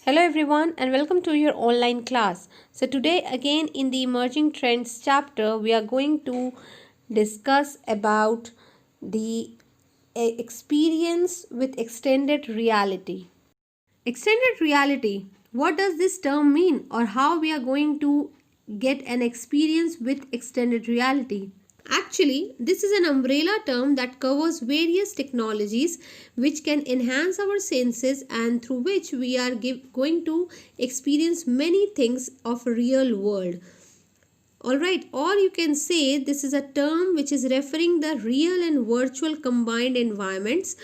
Hello everyone and welcome to your online class. So today again in the emerging trends chapter we are going to discuss about the experience with extended reality. Extended reality, what does this term mean or how we are going to get an experience with extended reality? Actually, this is an umbrella term that covers various technologies which can enhance our senses and through which we are going to experience many things of real world. Alright, or you can say this is a term which is referring the real and virtual combined environments.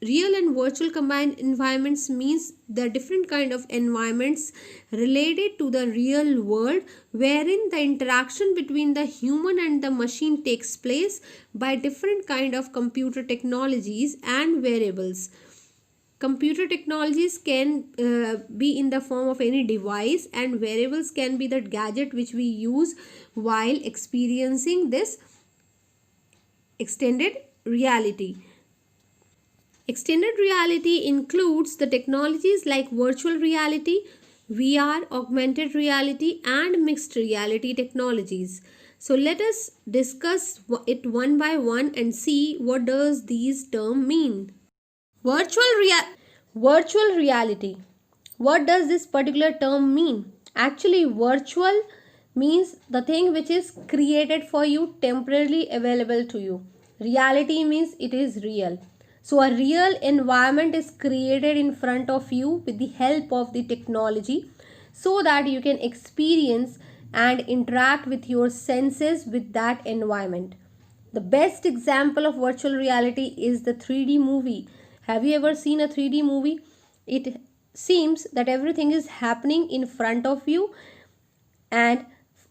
Real and virtual combined environments means the different kind of environments related to the real world wherein the interaction between the human and the machine takes place by different kind of computer technologies and variables. Computer technologies can be in the form of any device and variables can be the gadget which we use while experiencing this extended reality. Extended reality includes the technologies like virtual reality, VR, augmented reality and mixed reality technologies. So let us discuss it one by one and see what does these terms mean. Virtual reality. What does this particular term mean? Actually, virtual means the thing which is created for you, temporarily available to you. Reality means it is real. So a real environment is created in front of you with the help of the technology so that you can experience and interact with your senses with that environment. The best example of virtual reality is the 3D movie. Have you ever seen a 3D movie? It seems that everything is happening in front of you. And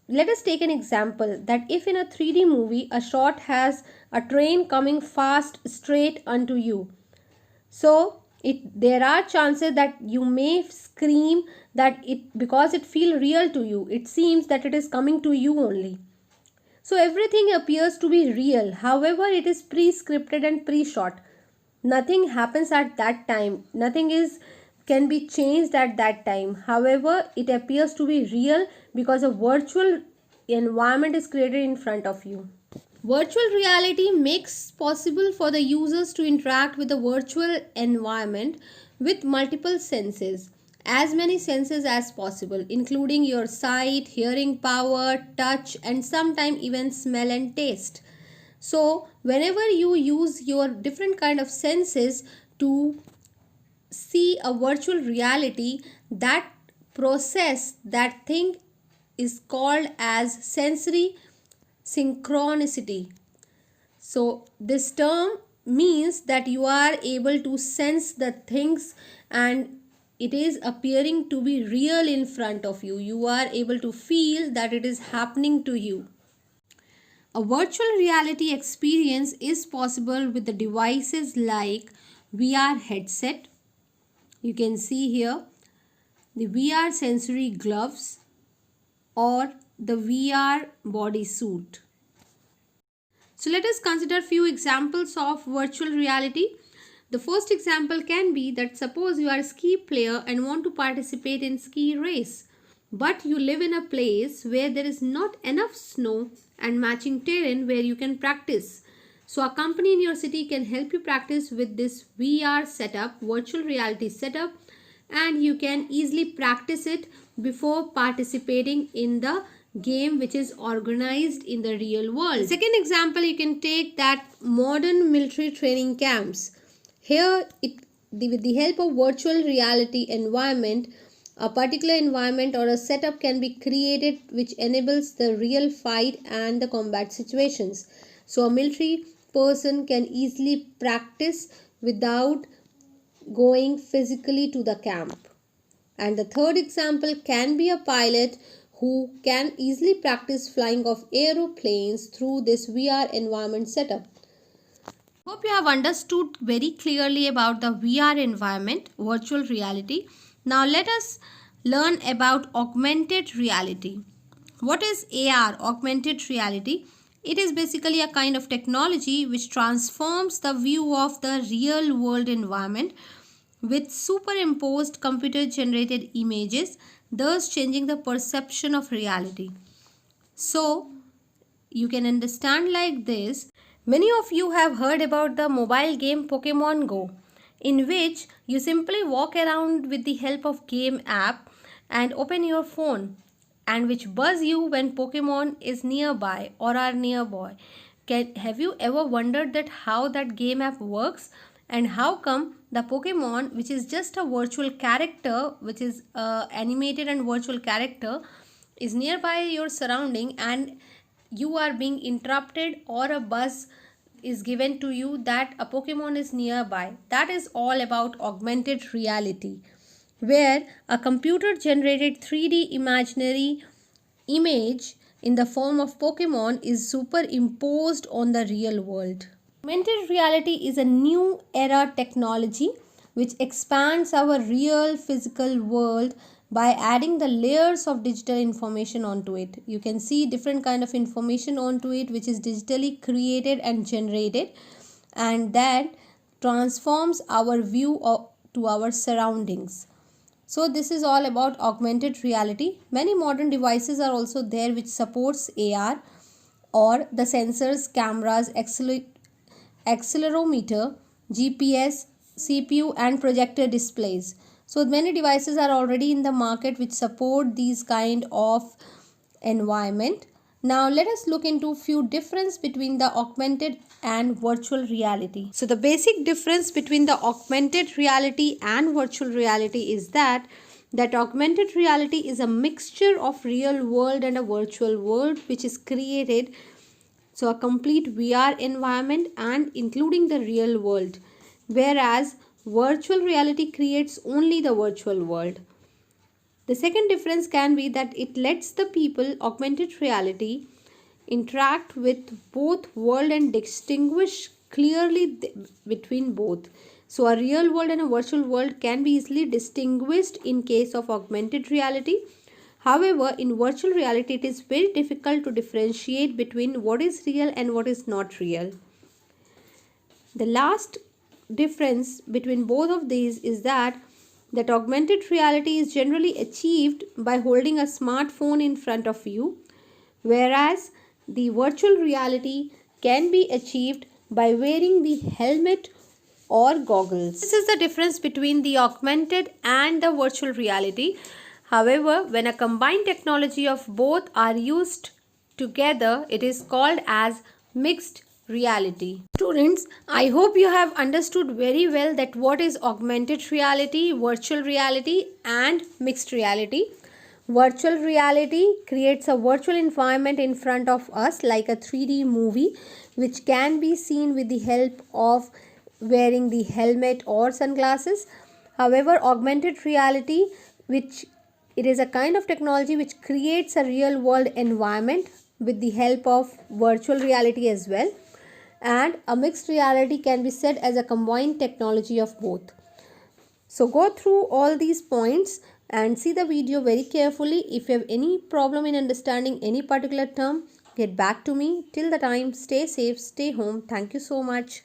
let us take an example that if in a 3D movie a shot has a train coming fast straight unto you. So there are chances that you may scream that it because it feels real to you. It seems that it is coming to you only. So everything appears to be real. However, it is pre-scripted and pre-shot. Nothing happens at that time. Nothing can be changed at that time. However, it appears to be real because a virtual environment is created in front of you. Virtual reality makes possible for the users to interact with the virtual environment with multiple senses, as many senses as possible, including your sight, hearing power, touch, and sometimes even smell and taste. So whenever you use your different kind of senses to see a virtual reality, that process, that thing is called as sensory synchronicity. So this term means that you are able to sense the things and it is appearing to be real in front of you. You are able to feel that it is happening to you. A virtual reality experience is possible with the devices like VR headset. You can see here the VR sensory gloves or the VR bodysuit. So let us consider few examples of virtual reality. The first example can be that suppose you are a ski player and want to participate in ski race, but you live in a place where there is not enough snow and matching terrain where you can practice. So a company in your city can help you practice with this VR setup, virtual reality setup, and you can easily practice it before participating in the game which is organized in the real world. Second example, you can take that modern military training camps. Here, with the help of virtual reality environment, a particular environment or a setup can be created which enables the real fight and the combat situations. So a military person can easily practice without going physically to the camp. And the third example can be a pilot who can easily practice flying of aeroplanes through this VR environment setup. Hope you have understood very clearly about the VR environment, virtual reality. Now let us learn about augmented reality. What is AR, augmented reality? It is basically a kind of technology which transforms the view of the real world environment with superimposed computer generated images, thus changing the perception of reality. So, you can understand like this. Many of you have heard about the mobile game Pokemon Go, in which you simply walk around with the help of game app and open your phone, and which buzz you when Pokemon is nearby or are nearby. Have you ever wondered that how that game app works, and how come the Pokemon, which is just a virtual character, which is animated and virtual character, is nearby your surrounding, and you are being interrupted or a buzz is given to you that a Pokemon is nearby? That is all about augmented reality, where a computer generated 3D imaginary image in the form of Pokemon is superimposed on the real world. Augmented reality is a new era technology which expands our real physical world by adding the layers of digital information onto it. You can see different kind of information onto it which is digitally created and generated, and that transforms our view to our surroundings. So this is all about augmented reality. Many modern devices are also there which supports AR, or the sensors, cameras, accelerometer, GPS, CPU and projector displays. So many devices are already in the market which support these kind of environment. Now let us look into few difference between the augmented and virtual reality. So the basic difference between the augmented reality and virtual reality is that augmented reality is a mixture of real world and a virtual world which is created, so a complete VR environment and including the real world, whereas virtual reality creates only the virtual world. The second difference can be that it lets the people augmented reality interact with both world and distinguish clearly between both. So a real world and a virtual world can be easily distinguished in case of augmented reality. However, in virtual reality, it is very difficult to differentiate between what is real and what is not real. The last difference between both of these is that augmented reality is generally achieved by holding a smartphone in front of you, whereas the virtual reality can be achieved by wearing the helmet or goggles. This is the difference between the augmented and the virtual reality. However, when a combined technology of both are used together, it is called as mixed reality. Students, I hope you have understood very well that what is augmented reality, virtual reality and mixed reality. Virtual reality creates a virtual environment in front of us like a 3D movie, which can be seen with the help of wearing the helmet or sunglasses. However, augmented reality, which it is a kind of technology which creates a real world environment with the help of virtual reality as well. And a mixed reality can be said as a combined technology of both. So go through all these points and see the video very carefully. If you have any problem in understanding any particular term, get back to me. Till the time, stay safe, stay home. Thank you so much.